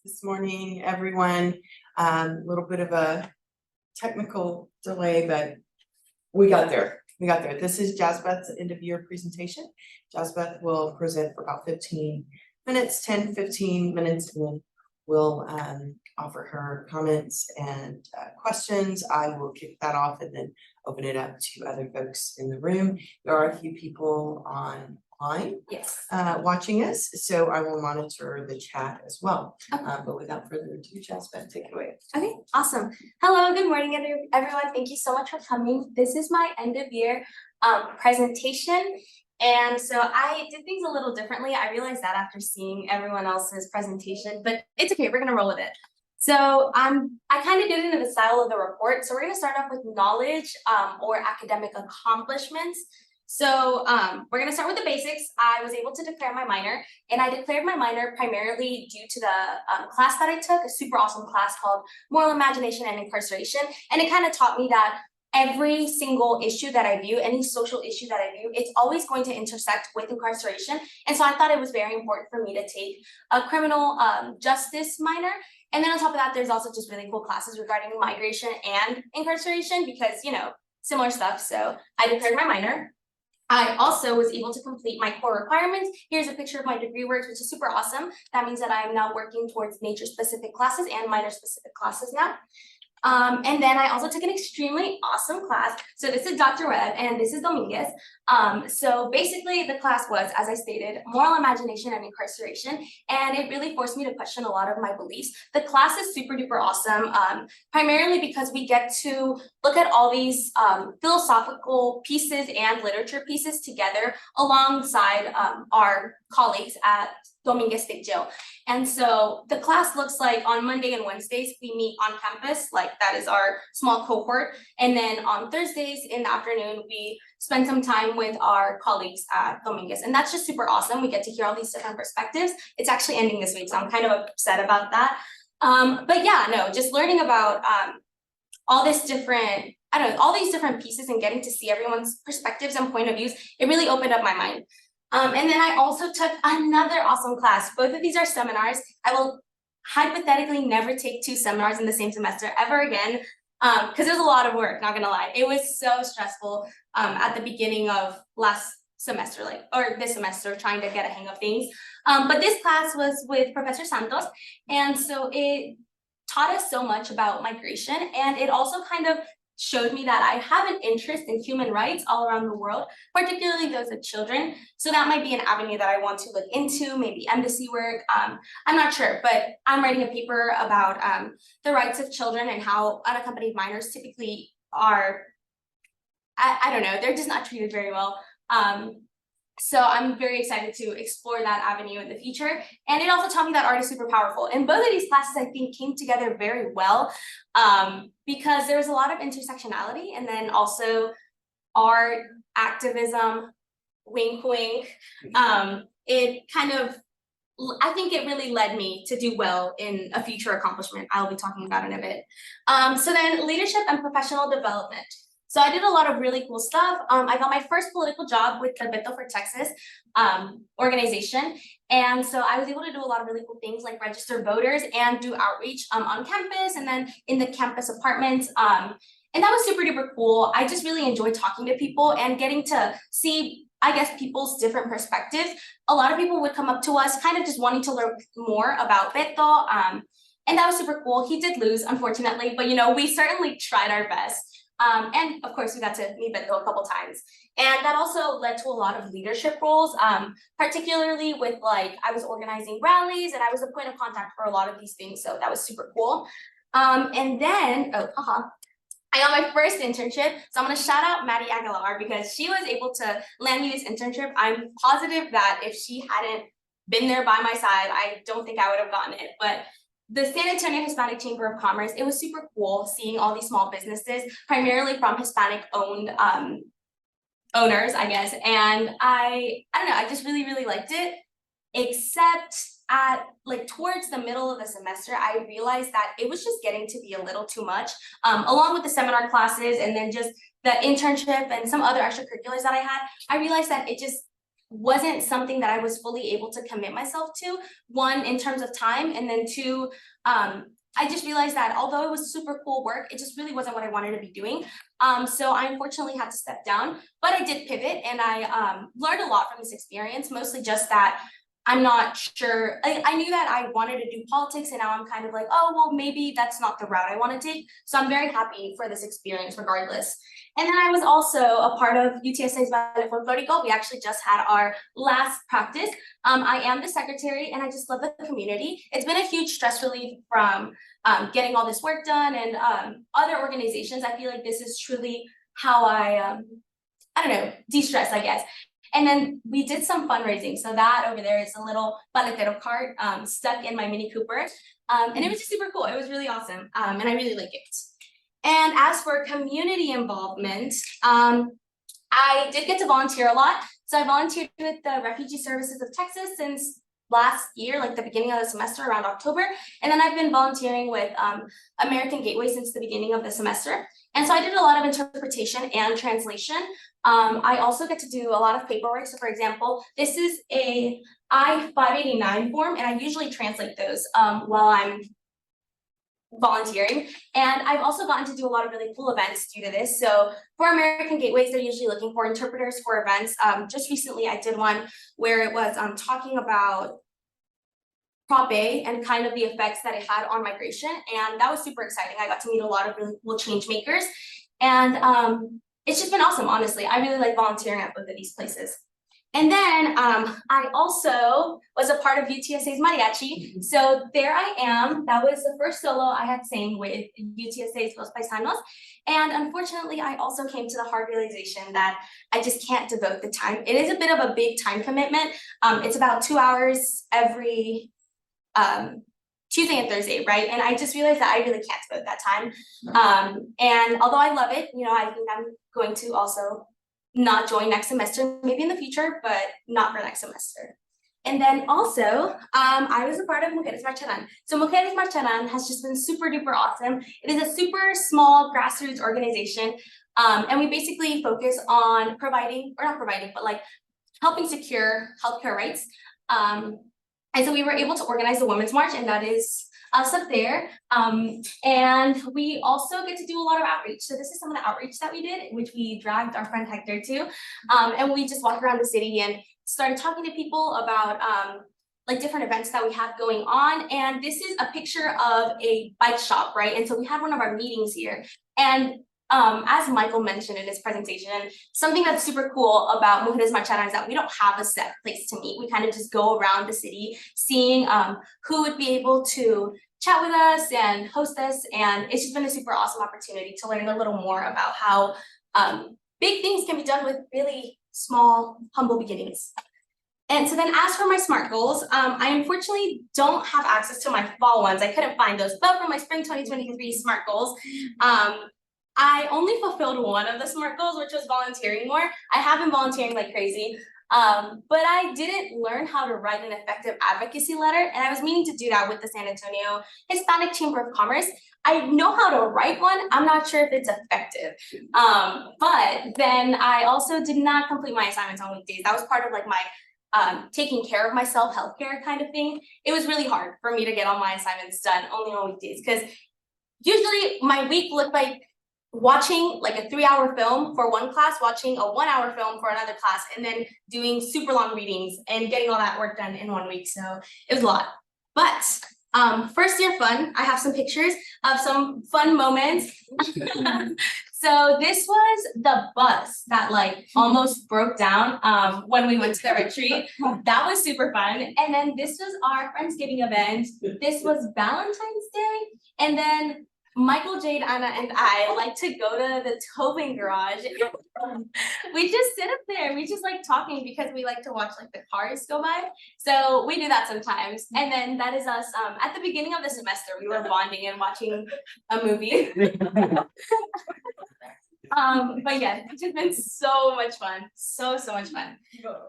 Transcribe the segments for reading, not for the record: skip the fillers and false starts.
This morning, everyone. A little bit of a technical delay, but we got there. This is Jasbeth's end of year presentation. Jasbeth will present for about 15 minutes, 10-15 minutes, and then we'll offer her comments and questions. I will kick that off and then open it up to other folks in the room. There are a few people online watching us, so I will monitor the chat as well. Okay. But without further ado, Jasbeth, take it away. Okay, awesome. Hello, good morning, everyone. Thank you so much for coming. This is my end of year presentation. And so I did things a little differently. I realized that after seeing everyone else's presentation, but it's okay, we're gonna roll with it. So I kind of did it in the style of the report. So we're gonna start off with knowledge or academic accomplishments. So we're gonna start with the basics. I was able to declare my minor, and I declared my minor primarily due to the class that I took, a super awesome class called Moral Imagination and Incarceration. And it kind of taught me that every single issue that I view, any social issue that I view, it's always going to intersect with incarceration. And so I thought it was very important for me to take a criminal justice minor. And then on top of that, there's also just really cool classes regarding migration and incarceration because, you know, similar stuff. So I declared my minor. I also was able to complete my core requirements. Here's a picture of my degree work, which is super awesome. That means that I'm now working towards nature-specific classes and minor-specific classes now. And then I also took an extremely awesome class. So this is Dr. Webb and this is Dominguez. So basically the class was, as I stated, moral imagination and incarceration. And it really forced me to question a lot of my beliefs. The class is super duper awesome, primarily because we get to look at all these philosophical pieces and literature pieces together alongside our colleagues at Dominguez State Jail. And so the class looks like on Monday and Wednesdays, we meet on campus, like that is our small cohort. And then on Thursdays in the afternoon, we spend some time with our colleagues at Dominguez. And that's just super awesome. We get to hear all these different perspectives. It's actually ending this week, so I'm kind of upset about that. But yeah, no, just learning about all this different, all these different pieces and getting to see everyone's perspectives and point of views, it really opened up my mind. And then I also took another awesome class. Both of these are seminars. I will hypothetically never take 2 seminars in the same semester ever again, because there's a lot of work, not gonna lie. It was so stressful at the beginning of last semester, or this semester, trying to get a hang of things. But this class was with Professor Santos, and so it taught us so much about migration, and it also kind of showed me that I have an interest in human rights all around the world, particularly those of children. So that might be an avenue that I want to look into, maybe embassy work. I'm not sure, but I'm writing a paper about the rights of children and how unaccompanied minors typically are, I don't know, they're just not treated very well. So I'm very excited to explore that avenue in the future. And it also taught me that art is super powerful. And both of these classes, I think, came together very well because there was a lot of intersectionality, and then also art, activism, wink, wink. It kind of, I think it really led me to do well in a future accomplishment I'll be talking about in a bit. So then leadership and professional development. So I did a lot of really cool stuff. I got my first political job with the Beto for Texas organization. And so I was able to do a lot of really cool things like register voters and do outreach on campus and then in the campus apartments. And that was super duper cool. I just really enjoyed talking to people and getting to see, I guess, people's different perspectives. A lot of people would come up to us kind of just wanting to learn more about Beto. And that was super cool. He did lose, unfortunately, but you know, we certainly tried our best. And of course, we got to meet Beto a couple times. And that also led to a lot of leadership roles, particularly with I was organizing rallies and I was a point of contact for a lot of these things. So that was super cool. And then, I got my first internship. So I'm gonna shout out Maddie Aguilar because she was able to land me this internship. I'm positive that if she hadn't been there by my side, I don't think I would have gotten it. But the San Antonio Hispanic Chamber of Commerce, it was super cool seeing all these small businesses, primarily from Hispanic owned owners, I guess. And I don't know, I just really, really liked it, except at towards the middle of the semester, I realized that it was just getting to be a little too much, along with the seminar classes and then just the internship and some other extracurriculars that I had. I realized that it just wasn't something that I was fully able to commit myself to. One, in terms of time, and then two, I just realized that although it was super cool work, it just really wasn't what I wanted to be doing. So I unfortunately had to step down, but I did pivot, and I learned a lot from this experience, mostly just that I'm not sure. I knew that I wanted to do politics, and now I'm kind of like, oh, well, maybe that's not the route I want to take. So I'm very happy for this experience regardless. And then I was also a part of UTSA's Ballet Folklorico. We actually just had our last practice. I am the secretary, and I just love the community. It's been a huge stress relief from getting all this work done, and other organizations. I feel like this is truly how I don't know, de-stress, I guess. And then we did some fundraising. So that over there is a little paletero cart stuck in my Mini Cooper. And it was just super cool. It was really awesome. And I really like it. And as for community involvement, I did get to volunteer a lot. So I volunteered with the Refugee Services of Texas since last year, like the beginning of the semester, around October. And then I've been volunteering with American Gateway since the beginning of the semester. And so I did a lot of interpretation and translation. I also get to do a lot of paperwork. So for example, this is a I-589 form, and I usually translate those while I'm volunteering. And I've also gotten to do a lot of really cool events due to this. So for American Gateways, they're usually looking for interpreters for events. Just recently I did one where it was talking about Prop A and kind of the effects that it had on migration. And that was super exciting. I got to meet a lot of really cool change makers. And it's just been awesome, honestly. I really like volunteering at both of these places. And then I also was a part of UTSA's mariachi. So there I am. That was the first solo I had sang with UTSA's Los Paisanos. And unfortunately, I also came to the hard realization that I just can't devote the time. It is a bit of a big time commitment. It's about 2 hours every Tuesday and Thursday, right? And I just realized that I really can't devote that time. And although I love it, you know, I think I'm going to also not join next semester, maybe in the future, but not for next semester. And then also, I was a part of Mujeres Marcharán. So Mujeres Marcharán has just been super duper awesome. It is a super small grassroots organization. And we basically focus on providing, or not providing, but like helping secure healthcare rights. And so we were able to organize the Women's March, and that is us up there. And we also get to do a lot of outreach. So this is some of the outreach that we did, which we dragged our friend Hector to. And we just walked around the city and started talking to people about like different events that we have going on. And this is a picture of a bike shop, right? And so we had one of our meetings here. And as Michael mentioned in his presentation, something that's super cool about Mujeres Marcharán is that we don't have a set place to meet. We kind of just go around the city, seeing who would be able to chat with us and host us. And it's just been a super awesome opportunity to learn a little more about how big things can be done with really small, humble beginnings. And so then as for my SMART goals, I unfortunately don't have access to my fall ones. I couldn't find those, but for my spring 2023 SMART goals, I only fulfilled one of the SMART goals, which was volunteering more. I have been volunteering like crazy, but I didn't learn how to write an effective advocacy letter, and I was meaning to do that with the San Antonio Hispanic Chamber of Commerce. I know how to write one. I'm not sure if it's effective, but then I also did not complete my assignments on weekdays. That was part of like my taking care of myself, healthcare kind of thing. It was really hard for me to get all my assignments done only on weekdays, because usually my week looked like watching like a 3-hour film for one class, watching a 1-hour film for another class, and then doing super long readings and getting all that work done in 1 week. So it was a lot. But first year fun, I have some pictures of some fun moments. So this was the bus that like almost broke down when we went to the retreat. That was super fun. And then this was our Friendsgiving event. This was Valentine's Day. And then Michael, Jade, Anna, and I like to go to the towing garage. We just sit up there. We just like talking because we like to watch like the cars go by. So we do that sometimes. And then that is us at the beginning of the semester. We were bonding and watching a movie. But yeah, it's just been so much fun, so much fun.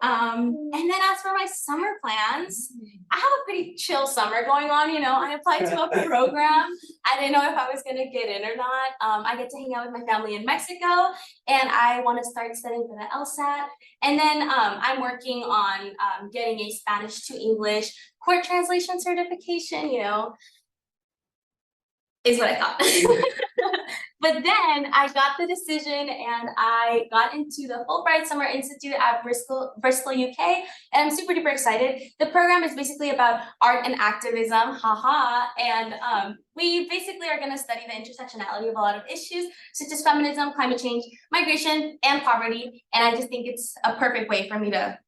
And then as for my summer plans, I have a pretty chill summer going on. You know, I applied to a program. I didn't know if I was gonna get in or not. I get to hang out with my family in Mexico, and I want to start studying for the LSAT. And then I'm working on getting a Spanish to English court translation certification. You know, is what I thought. But then I got the decision and I got into the Fulbright Summer Institute at Bristol, UK, and I'm super duper excited. The program is basically about art and activism, haha, and we basically are going to study the intersectionality of a lot of issues such as feminism, climate change, migration, and poverty, and I just think it's a perfect way for me to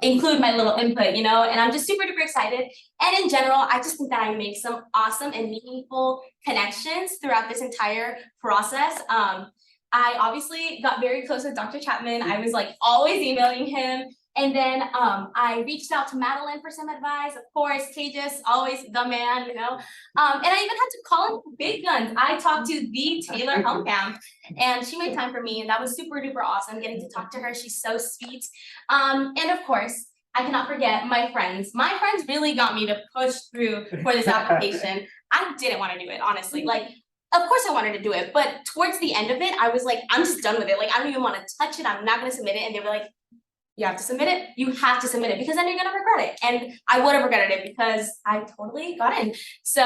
include my little input, you know, and I'm just super duper excited. And in general, I just think that I make some awesome and meaningful connections throughout this entire process. I obviously got very close with Dr. Chapman. I was like always emailing him. And then I reached out to Madeline for some advice, of course, Tejas, always the man, you know. And I even had to call in big guns. I talked to the Taylor Helmkamp, and she made time for me, and that was super duper awesome getting to talk to her. She's so sweet. And of course, I cannot forget my friends. My friends really got me to push through for this application. I didn't want to do it, honestly. Like, of course I wanted to do it, but towards the end of it, I was like, I'm just done with it. Like, I don't even want to touch it. I'm not going to submit it. And they were like, you have to submit it. You have to submit it because then you're going to regret it. And I would have regretted it because I totally got in. So,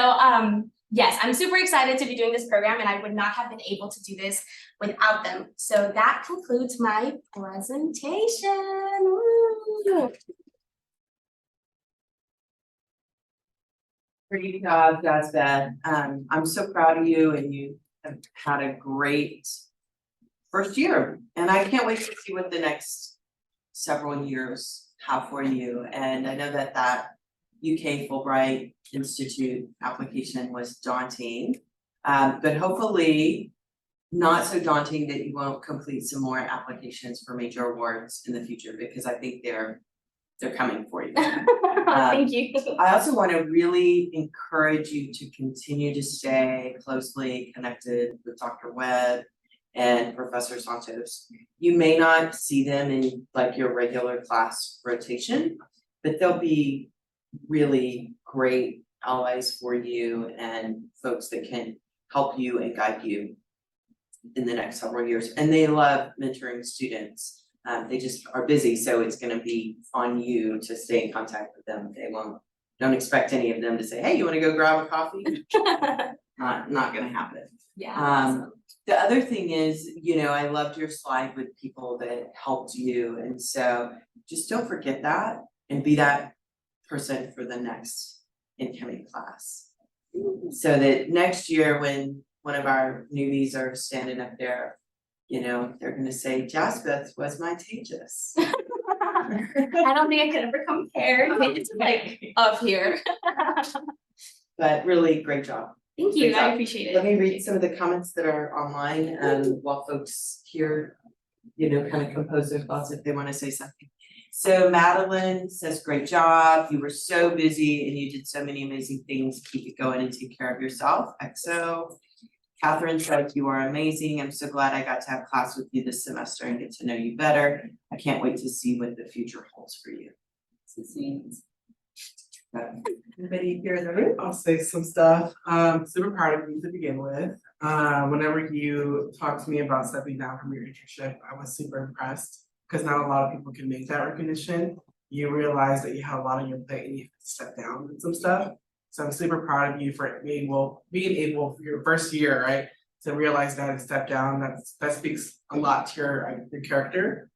yes, I'm super excited to be doing this program, and I would not have been able to do this without them. So that concludes my presentation. Woo! Great job, Jasbeth. I'm so proud of you, and you have had a great first year, and I can't wait to see what the next several years have for you. And I know that UK Fulbright Institute application was daunting, but hopefully not so daunting that you won't complete some more applications for major awards in the future, because I think they're coming for you. Thank you. I also want to really encourage you to continue to stay closely connected with Dr. Webb and Professor Santos. You may not see them in like your regular class rotation, but they'll be really great allies for you and folks that can help you and guide you in the next several years. And they love mentoring students. They just are busy, so it's going to be on you to stay in contact with them. Don't expect any of them to say, hey, you want to go grab a coffee? Not going to happen. Yeah. The other thing is, you know, I loved your slide with people that helped you. And so just don't forget that and be that person for the next incoming class. So that next year when one of our newbies are standing up there, you know, they're going to say, Jasbeth was my Tejas. I don't think I could ever compare. It's like up here. But really great job. Thank you. I appreciate it. Let me read some of the comments that are online while folks here, you know, kind of compose their thoughts if they want to say something. So Madeline says, great job. You were so busy and you did so many amazing things. Keep it going and take care of yourself. XO. Catherine said, you are amazing. I'm so glad I got to have class with you this semester and get to know you better. I can't wait to see what the future holds for you. Anybody here in the room? I'll say some stuff. Super proud of you to begin with. Whenever you talked to me about stepping down from your internship, I was super impressed because not a lot of people can make that recognition. You realize that you have a lot on your plate and you have to step down with some stuff. So I'm super proud of you for being able for your first year, right, to realize that and step down. That speaks a lot to your character.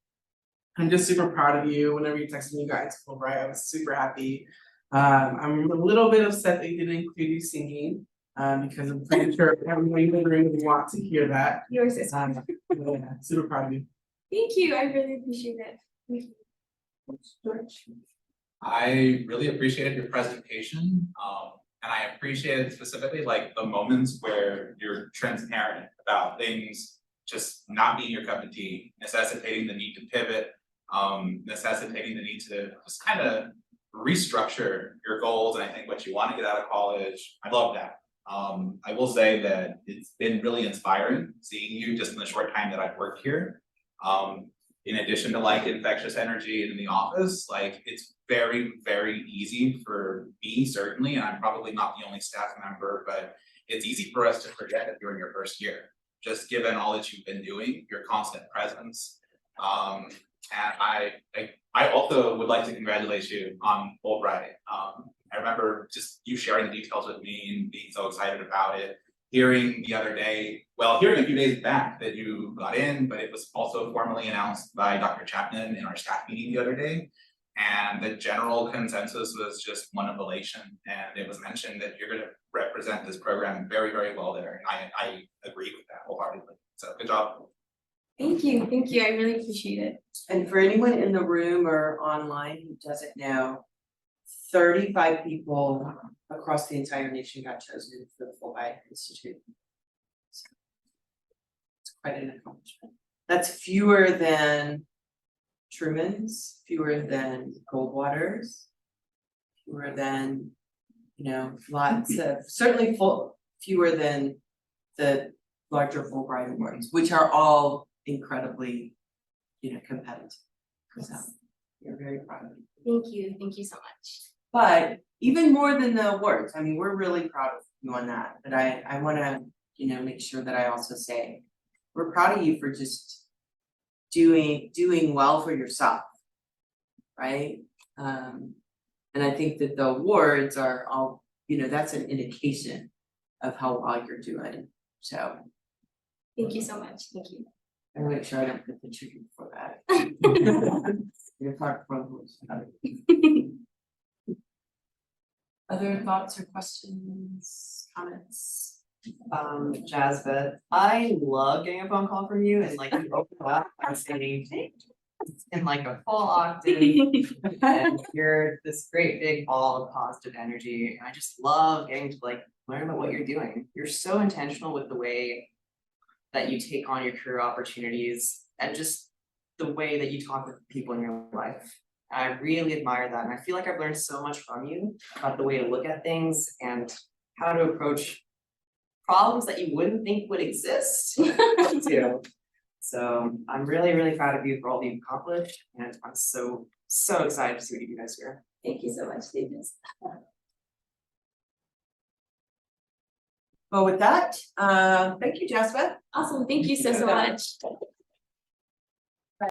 I'm just super proud of you. Whenever you texted me you got into Fulbright, I was super happy. I'm a little bit upset that you didn't include you singing, because I'm pretty sure everyone in the room would want to hear that. Yours is. Yeah, super proud of you. Thank you. I really appreciate it. I really appreciated your presentation, and I appreciated specifically like the moments where you're transparent about things just not being your cup of tea, necessitating the need to pivot, necessitating the need to just kind of restructure your goals and I think what you want to get out of college. I love that. I will say that it's been really inspiring seeing you just in the short time that I've worked here. In addition to like infectious energy in the office, like it's very, very easy for me certainly, and I'm probably not the only staff member, but it's easy for us to forget that you're in your first year, just given all that you've been doing, your constant presence. And I also would like to congratulate you on Fulbright. I remember just you sharing the details with me and being so excited about it. Hearing the other day, hearing a few days back that you got in, but it was also formally announced by Dr. Chapman in our staff meeting the other day. And the general consensus was just one of elation. And it was mentioned that you're going to represent this program very, very well there. And I agree with that wholeheartedly. So good job. Thank you, I really appreciate it. And for anyone in the room or online who doesn't know, 35 people across the entire nation got chosen for the Fulbright Institute. So, it's quite an accomplishment. That's fewer than Truman's, fewer than Goldwater's, fewer than, lots of, certainly fewer than the larger Fulbright awards, which are all incredibly, competitive. So we're very proud of you. Thank you so much. But even more than the awards, I mean, we're really proud of you on that, but I wanna, make sure that I also say, we're proud of you for just doing well for yourself, right? And I think that the awards are all, that's an indication of how well you're doing, so. Thank you so much, thank you. I wanna make sure I don't put the chicken before that. You're part from who's. Other thoughts or questions, comments? Jasbeth, I love getting a phone call from you and like you open up and saying in like a full octave and you're this great big ball of positive energy. And I just love getting to like learn about what you're doing. You're so intentional with the way that you take on your career opportunities and just the way that you talk with people in your life. I really admire that, and I feel like I've learned so much from you about the way to look at things and how to approach problems that you wouldn't think would exist too. So I'm really, really proud of you for all that you've accomplished, and I'm so excited to see what you do next year. Thank you so much, Davis. Well, with that, thank you, Jasbeth. Awesome, thank you so much.